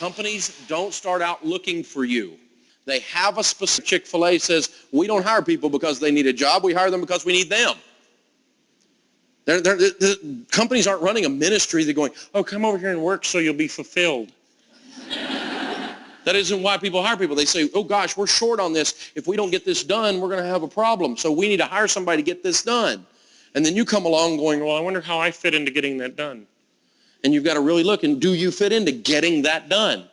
Companies don't start out looking for you. They have a specific. Chick-fil-A says, we don't hire people because they need a job. We hire them because we need them. Companies aren't running a ministry. They're going, oh, come over here and work so you'll be fulfilled. That isn't why people hire people. They say, oh, gosh, we're short on this. If we don't get this done, we're going to have a problem. So we need to hire somebody to get this done. And then you come along going, well, I wonder how I fit into getting that done. And you've got to really look, and do you fit into getting that done?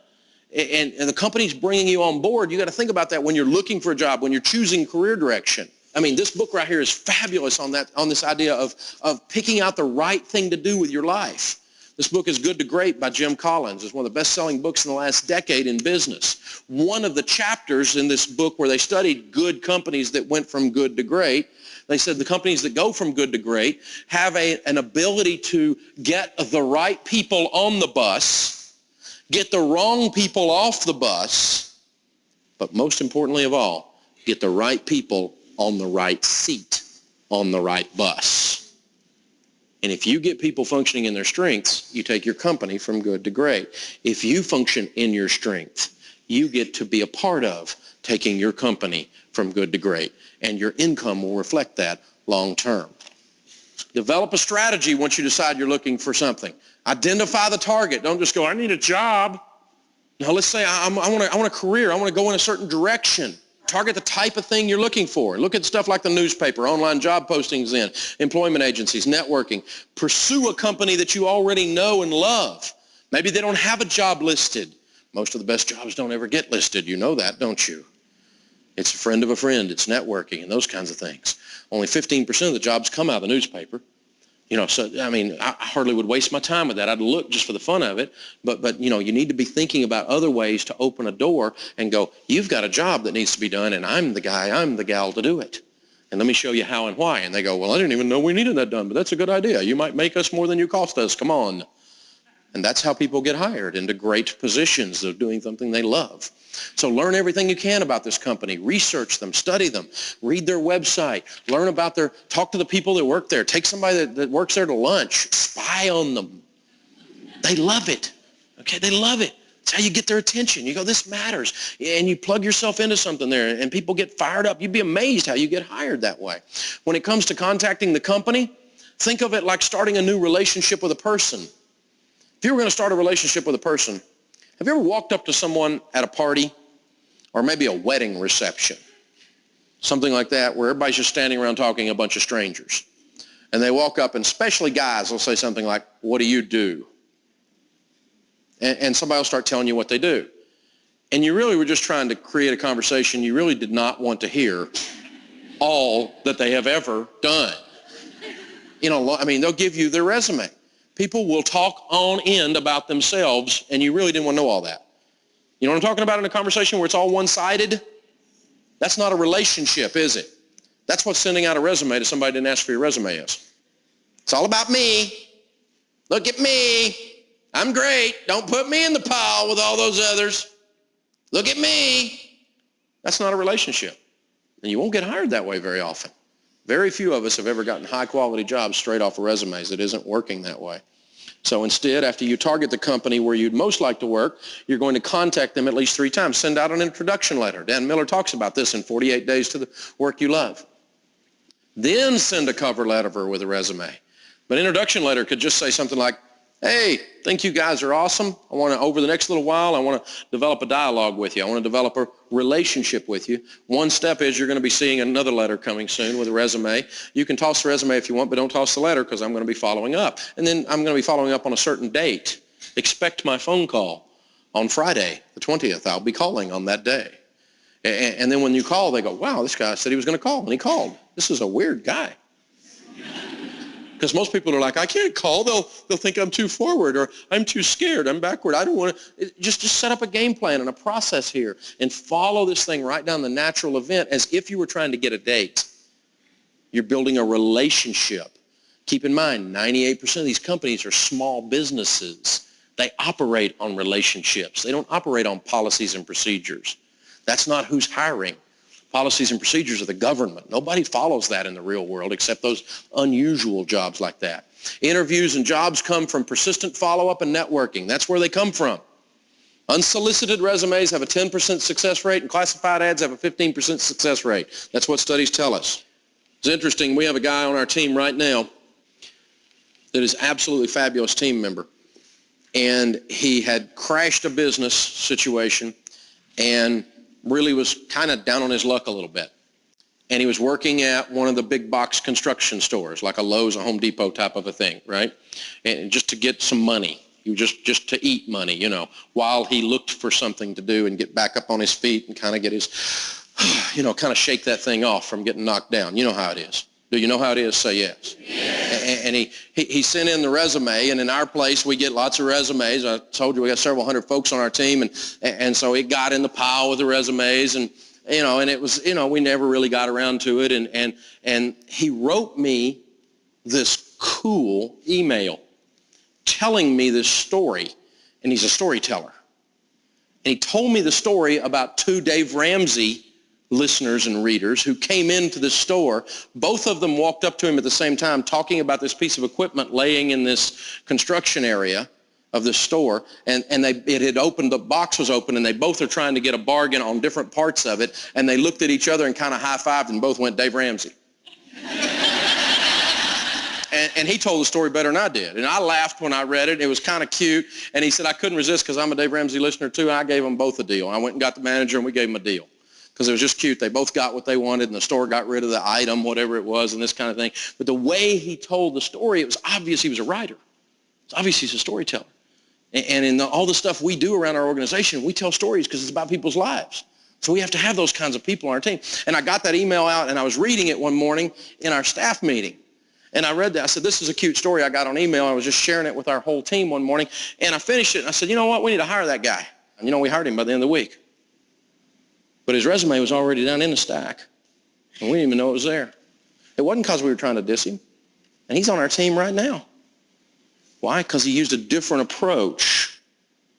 And the company's bringing you on board. You got to think about that when you're looking for a job, when you're choosing career direction. I mean, this book right here is fabulous on this idea of picking out the right thing to do with your life. This book is Good to Great by Jim Collins. It's one of the best-selling books in the last decade in business. One of the chapters in this book where they studied good companies that went from good to great, they said the companies that go from good to great have an ability to get the right people on the bus, get the wrong people off the bus, but most importantly of all, get the right people on the right seat on the right bus. And if you get people functioning in their strengths, you take your company from good to great. If you function in your strength, you get to be a part of taking your company from good to great. And your income will reflect that long term. Develop a strategy once you decide you're looking for something. Identify the target. Don't just go, I need a job. Now let's say I want a career. I want to go in a certain direction. Target the type of thing you're looking for. Look at stuff like the newspaper, online job postings in, employment agencies, networking. Pursue a company that you already know and love. Maybe they don't have a job listed. Most of the best jobs don't ever get listed. You know that, don't you? It's a friend of a friend. It's networking and those kinds of things. Only 15% of the jobs come out of the newspaper. You know, so, I mean, I hardly would waste my time with that. I'd look just for the fun of it. But you know, you need to be thinking about other ways to open a door and go, you've got a job that needs to be done, and I'm the guy, I'm the gal to do it. And let me show you how and why. And they go, well, I didn't even know we needed that done, but that's a good idea. You might make us more than you cost us. Come on. And that's how people get hired into great positions of doing something they love. So learn everything you can about this company. Research them, study them, read their website, learn about talk to the people that work there. Take somebody that works there to lunch. Spy on them. They love it. Okay, they love it. It's how you get their attention. You go, this matters. And you plug yourself into something there and people get fired up. You'd be amazed how you get hired that way. When it comes to contacting the company, think of it like starting a new relationship with a person. If you were going to start a relationship with a person, have you ever walked up to someone at a party or maybe a wedding reception, something like that, where everybody's just standing around talking, a bunch of strangers, and they walk up, and especially guys will say something like, what do you do? And somebody will start telling you what they do. And you really were just trying to create a conversation. You really did not want to hear all that they have ever done. You know, I mean, they'll give you their resume. People will talk on end about themselves, and you really didn't want to know all that. You know what I'm talking about in a conversation where it's all one-sided? That's not a relationship, is it? That's what sending out a resume to somebody who didn't ask for your resume is. It's all about me. Look at me. I'm great. Don't put me in the pile with all those others. Look at me. That's not a relationship. And you won't get hired that way very often. Very few of us have ever gotten high-quality jobs straight off of resumes. It isn't working that way. So instead, after you target the company where you'd most like to work, you're going to contact them at least 3 times. Send out an introduction letter. Dan Miller talks about this in 48 Days to the Work You Love. Then send a cover letter with a resume. But an introduction letter could just say something like, hey, think you guys are awesome. I want to, over the next little while, I want to develop a dialogue with you. I want to develop a relationship with you. One step is you're going to be seeing another letter coming soon with a resume. You can toss the resume if you want, but don't toss the letter because I'm going to be following up. And then I'm going to be following up on a certain date. Expect my phone call on Friday, the 20th. I'll be calling on that day. And then when you call, they go, wow, this guy said he was going to call, and he called. This is a weird guy. Because most people are like, I can't call. They'll think I'm too forward, or I'm too scared. I'm backward. I don't want to. Just set up a game plan and a process here and follow this thing right down the natural event as if you were trying to get a date. You're building a relationship. Keep in mind, 98% of these companies are small businesses. They operate on relationships. They don't operate on policies and procedures. That's not who's hiring. Policies and procedures of the government. Nobody follows that in the real world except those unusual jobs like that. Interviews and jobs come from persistent follow-up and networking. That's where they come from. Unsolicited resumes have a 10% success rate, and classified ads have a 15% success rate. That's what studies tell us. It's interesting. We have a guy on our team right now that is absolutely fabulous team member. And he had crashed a business situation and really was kind of down on his luck a little bit. And he was working at one of the big box construction stores, like a Lowe's, a Home Depot type of a thing, right? And just to get some money. He was just to eat money, you know, while he looked for something to do and get back up on his feet and kind of get his, you know, kind of shake that thing off from getting knocked down. You know how it is. Do you know how it is? Say yes. Yes. And he sent in the resume, and in our place we get lots of resumes. I told you we got several hundred folks on our team, and so it got in the pile with the resumes, and you know, and it was, you know, we never really got around to it, and he wrote me this cool email telling me this story, and he's a storyteller. And he told me the story about two Dave Ramsey listeners and readers who came into the store. Both of them walked up to him at the same time talking about this piece of equipment laying in this construction area of the store, and it had opened, the box was open, and they both are trying to get a bargain on different parts of it, and they looked at each other and kind of high-fived and both went, Dave Ramsey. And he told the story better than I did. And I laughed when I read it. It was kind of cute. And he said, I couldn't resist because I'm a Dave Ramsey listener too, and I gave them both a deal. I went and got the manager, and we gave them a deal because it was just cute. They both got what they wanted, and the store got rid of the item, whatever it was, and this kind of thing. But the way he told the story, it was obvious he was a writer. It's obvious he's a storyteller. And in all the stuff we do around our organization, we tell stories because it's about people's lives. So we have to have those kinds of people on our team. And I got that email out, and I was reading it one morning in our staff meeting. And I read that. I said, this is a cute story I got on email. I was just sharing it with our whole team one morning. And I finished it, and I said, you know what? We need to hire that guy. And you know, we hired him by the end of the week. But his resume was already down in the stack, and we didn't even know it was there. It wasn't because we were trying to diss him. And he's on our team right now. Why? Because he used a different approach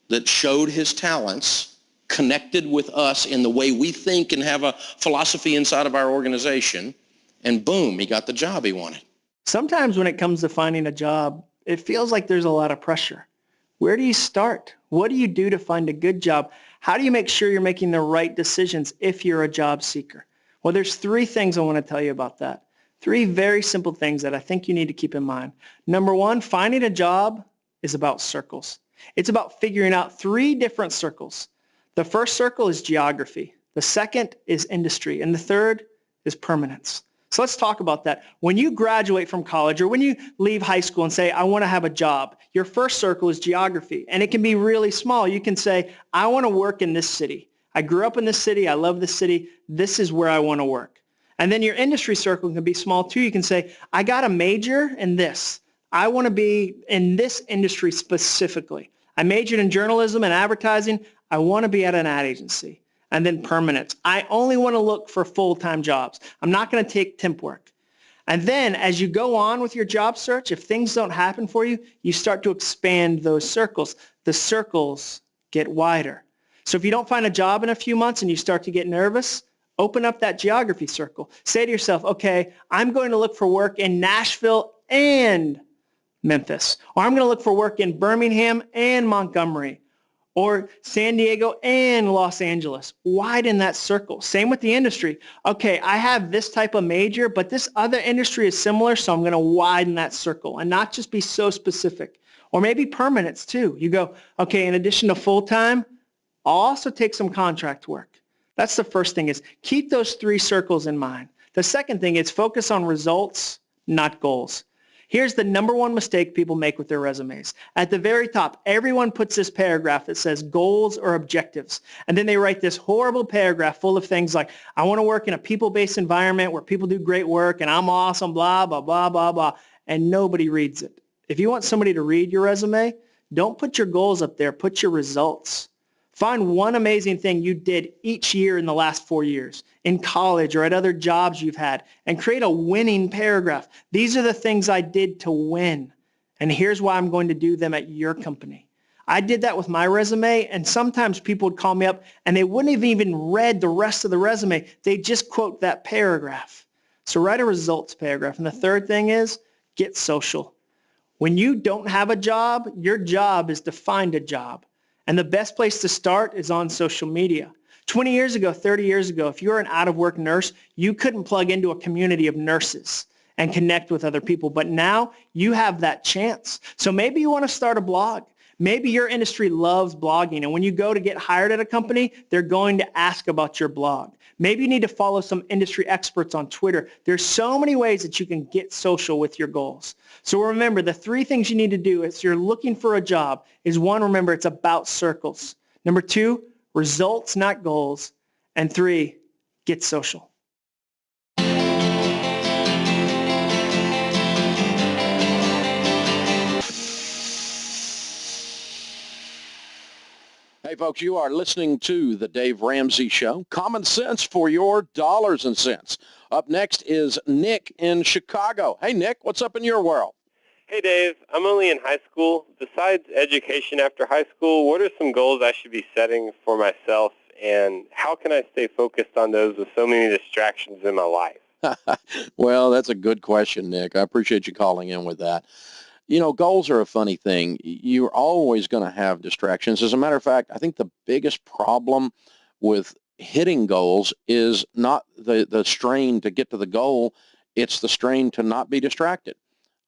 that showed his talents, connected with us in the way we think and have a philosophy inside of our organization, and boom, he got the job he wanted. Sometimes when it comes to finding a job, it feels like there's a lot of pressure. Where do you start? What do you do to find a good job? How do you make sure you're making the right decisions if you're a job seeker? Well, there's 3 things I want to tell you about that. 3 very simple things that I think you need to keep in mind. Number 1, finding a job is about circles. It's about figuring out 3 different circles. The first circle is geography. The second is industry. And the third is permanence. So let's talk about that. When you graduate from college or when you leave high school and say, I want to have a job, your first circle is geography. And it can be really small. You can say, I want to work in this city. I grew up in this city. I love this city. This is where I want to work. And then your industry circle can be small too. You can say, I got a major in this. I want to be in this industry specifically. I majored in journalism and advertising. I want to be at an ad agency. And then permanence. I only want to look for full-time jobs. I'm not going to take temp work. And then as you go on with your job search, if things don't happen for you, you start to expand those circles. The circles get wider. So if you don't find a job in a few months and you start to get nervous, open up that geography circle. Say to yourself, okay, I'm going to look for work in Nashville and Memphis. Or I'm going to look for work in Birmingham and Montgomery. Or San Diego and Los Angeles. Widen that circle. Same with the industry. Okay, I have this type of major, but this other industry is similar, so I'm going to widen that circle and not just be so specific. Or maybe permanence too. You go, okay, in addition to full-time, I'll also take some contract work. That's the first thing, is keep those 3 circles in mind. The second thing is focus on results, not goals. Here's the number 1 mistake people make with their resumes. At the very top, everyone puts this paragraph that says goals or objectives. And then they write this horrible paragraph full of things like, I want to work in a people-based environment where people do great work and I'm awesome, blah, blah, blah, blah, blah. And nobody reads it. If you want somebody to read your resume, don't put your goals up there. Put your results. Find one amazing thing you did each year in the last 4 years, in college or at other jobs you've had, and create a winning paragraph. These are the things I did to win, and here's why I'm going to do them at your company. I did that with my resume, and sometimes people would call me up, and they wouldn't have even read the rest of the resume. They just quote that paragraph. So write a results paragraph. And the third thing is get social. When you don't have a job, your job is to find a job. And the best place to start is on social media. 20 years ago, 30 years ago, if you were an out-of-work nurse, you couldn't plug into a community of nurses and connect with other people. But now you have that chance. So maybe you want to start a blog. Maybe your industry loves blogging, and when you go to get hired at a company, they're going to ask about your blog. Maybe you need to follow some industry experts on Twitter. There's so many ways that you can get social with your goals. So remember, the 3 things you need to do if you're looking for a job is 1, remember, it's about circles. Number 2, results, not goals. And 3, get social. Hey, folks, you are listening to The Dave Ramsey Show. Common sense for your dollars and cents. Up next is Nick in Chicago. Hey, Nick, what's up in your world? Hey, Dave. I'm only in high school. Besides education after high school, what are some goals I should be setting for myself, and how can I stay focused on those with so many distractions in my life? Well, that's a good question, Nick. I appreciate you calling in with that. You know, goals are a funny thing. You're always going to have distractions. As a matter of fact, I think the biggest problem with hitting goals is not the strain to get to the goal. It's the strain to not be distracted,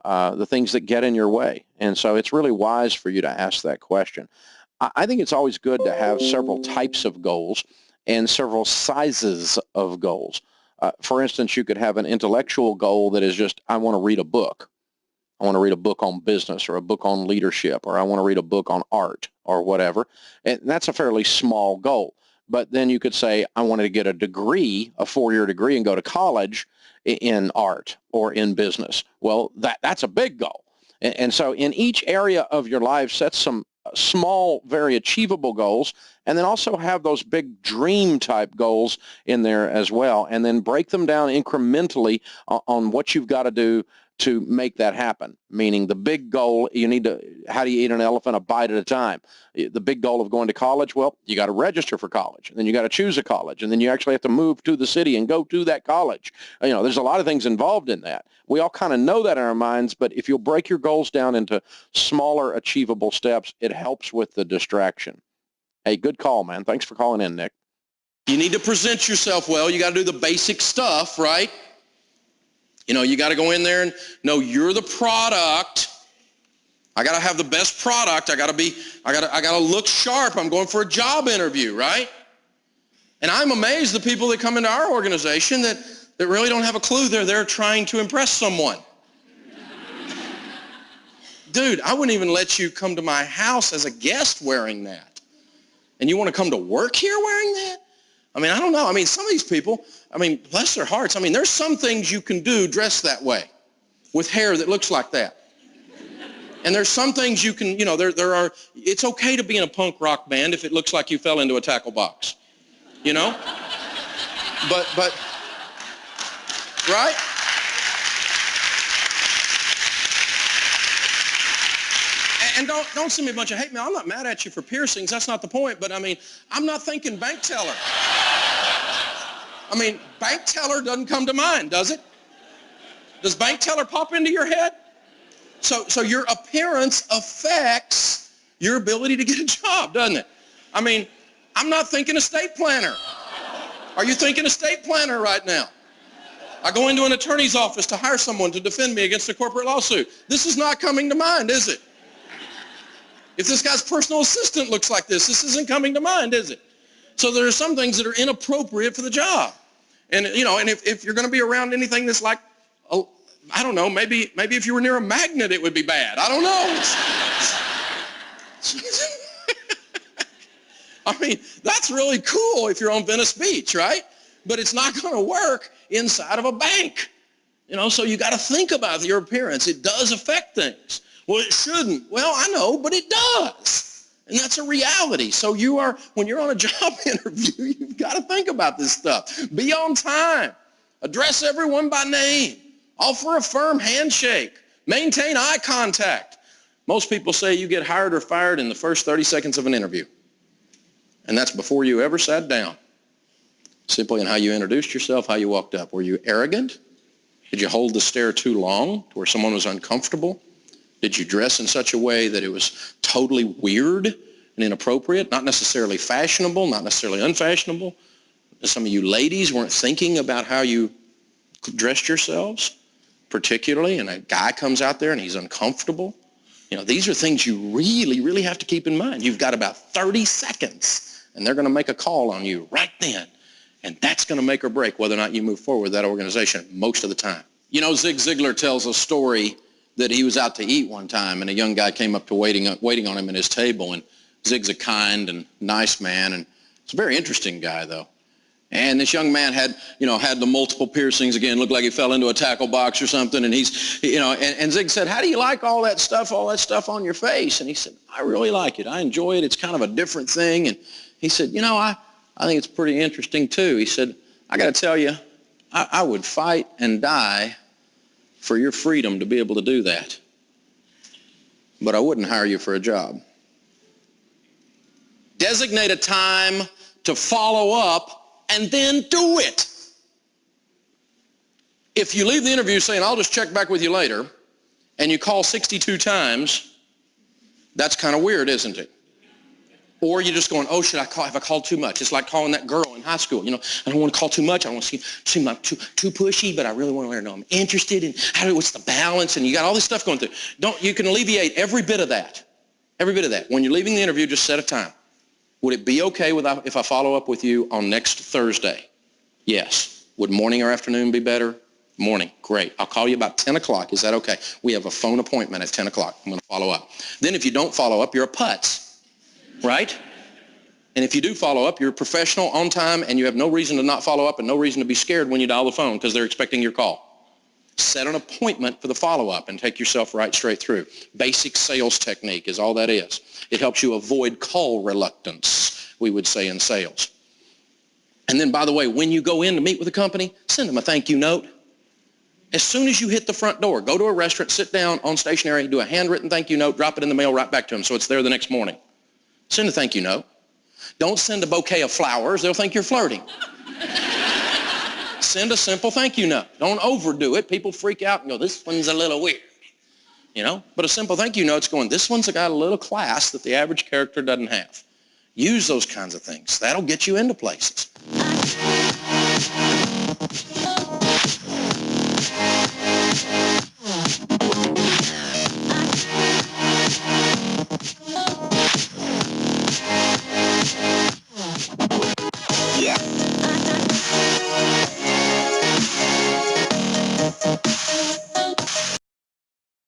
the things that get in your way. And so it's really wise for you to ask that question. I think it's always good to have several types of goals and several sizes of goals. For instance, you could have an intellectual goal that is just, I want to read a book. I want to read a book on business or a book on leadership, or I want to read a book on art or whatever. And that's a fairly small goal. But then you could say, I wanted to get a degree, a 4-year degree, and go to college in art or in business. Well, that's a big goal. And so in each area of your life, set some small, very achievable goals, and then also have those big dream type goals in there as well, and then break them down incrementally on what you've got to do to make that happen. Meaning the big goal, how do you eat an elephant a bite at a time? The big goal of going to college, well, you got to register for college, and then you got to choose a college, and then you actually have to move to the city and go to that college. You know, there's a lot of things involved in that. We all kind of know that in our minds, but if you'll break your goals down into smaller, achievable steps, it helps with the distraction. Hey, good call, man. Thanks for calling in, Nick. You need to present yourself well. You got to do the basic stuff, right? You know, you got to go in there and know you're the product. I got to have the best product. I got to look sharp. I'm going for a job interview, right? And I'm amazed the people that come into our organization that really don't have a clue they're there trying to impress someone. Dude, I wouldn't even let you come to my house as a guest wearing that. And you want to come to work here wearing that? I mean, I don't know. I mean, some of these people, I mean, bless their hearts. I mean, there's some things you can do dressed that way with hair that looks like that. And there's some things you can, you know, it's okay to be in a punk rock band if it looks like you fell into a tackle box, you know? But, right? And don't send me a bunch of hate mail. I'm not mad at you for piercings. That's not the point. But, I mean, I'm not thinking bank teller. I mean, bank teller doesn't come to mind, does it? Does bank teller pop into your head? So your appearance affects your ability to get a job, doesn't it? I mean, I'm not thinking estate planner. Are you thinking estate planner right now? I go into an attorney's office to hire someone to defend me against a corporate lawsuit. This is not coming to mind, is it? If this guy's personal assistant looks like this isn't coming to mind, is it? So there are some things that are inappropriate for the job. And, you know, and if you're going to be around anything that's like, I don't know, maybe if you were near a magnet, it would be bad. I don't know. I mean, that's really cool if you're on Venice Beach, right? But it's not going to work inside of a bank. You know, so you got to think about your appearance. It does affect things. Well, it shouldn't. Well, I know, but it does. And that's a reality. So when you're on a job interview, you've got to think about this stuff. Be on time. Address everyone by name. Offer a firm handshake. Maintain eye contact. Most people say you get hired or fired in the first 30 seconds of an interview. And that's before you ever sat down. Simply in how you introduced yourself, how you walked up. Were you arrogant? Did you hold the stare too long to where someone was uncomfortable? Did you dress in such a way that it was totally weird and inappropriate, not necessarily fashionable, not necessarily unfashionable. Some of you ladies weren't thinking about how you dressed yourselves, particularly, and a guy comes out there and he's uncomfortable. These are things you really, really have to keep in mind. You've got about 30 seconds, and they're going to make a call on you right then. And that's going to make or break whether or not you move forward with that organization most of the time. Zig Ziglar tells a story that he was out to eat one time, and a young guy came up to waiting on him at his table. And Zig's a kind and nice man, and it's a very interesting guy, though. And this young man had the multiple piercings again, looked like he fell into a tackle box or something. And and Zig said, "How do you like all that stuff on your face?" And he said, "I really like it. I enjoy it. It's kind of a different thing." And he said, I think it's pretty interesting too. He said, "I got to tell you, I would fight and die for your freedom to be able to do that. But I wouldn't hire you for a job." Designate a time to follow up and then do it. If you leave the interview saying, "I'll just check back with you later," and you call 62 times, that's kind of weird, isn't it? Or you're just going, "Oh, should I call? Have I called too much?" It's like calling that girl in high school. I don't want to call too much. I don't want to seem like too pushy, but I really want to let her know I'm interested in what's the balance, and you got all this stuff going through. You can alleviate every bit of that. Every bit of that. When you're leaving the interview, just set a time. Would it be okay if I follow up with you on next Thursday? Yes. Would morning or afternoon be better? Morning. Great. I'll call you about 10 o'clock. Is that okay? We have a phone appointment at 10 o'clock. I'm going to follow up. Then if you don't follow up, you're a putz, right? And if you do follow up, you're professional, on time, and you have no reason to not follow up and no reason to be scared when you dial the phone because they're expecting your call. Set an appointment for the follow-up and take yourself right straight through. Basic sales technique is all that is. It helps you avoid call reluctance, we would say in sales. And then, by the way, when you go in to meet with a company, send them a thank you note. As soon as you hit the front door, go to a restaurant, sit down on stationery, do a handwritten thank you note, drop it in the mail right back to them so it's there the next morning. Send a thank you note. Don't send a bouquet of flowers. They'll think you're flirting. Send a simple thank you note. Don't overdo it. People freak out and go, "This one's a little weird." But a simple thank you note's going, "This one's got a little class that the average character doesn't have." Use those kinds of things. That'll get you into places.